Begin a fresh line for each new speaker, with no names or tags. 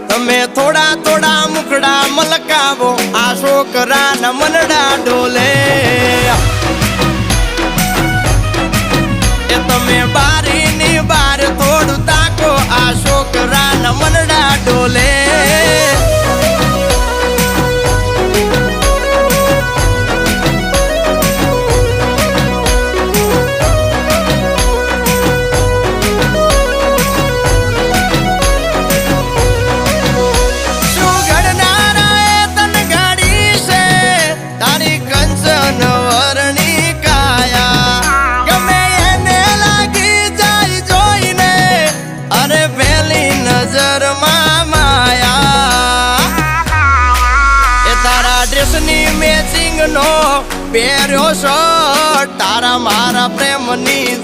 તમે થોડા થોડા મુખડા મલકાવો આ છોકરાના મનડા ડોલે એ તમે બારીની બાર થોડું તાકો આ છોકરાના મનડા ડોલે મેચિંગ નો પહેર્યો શર્ટ તારા મારા પ્રેમની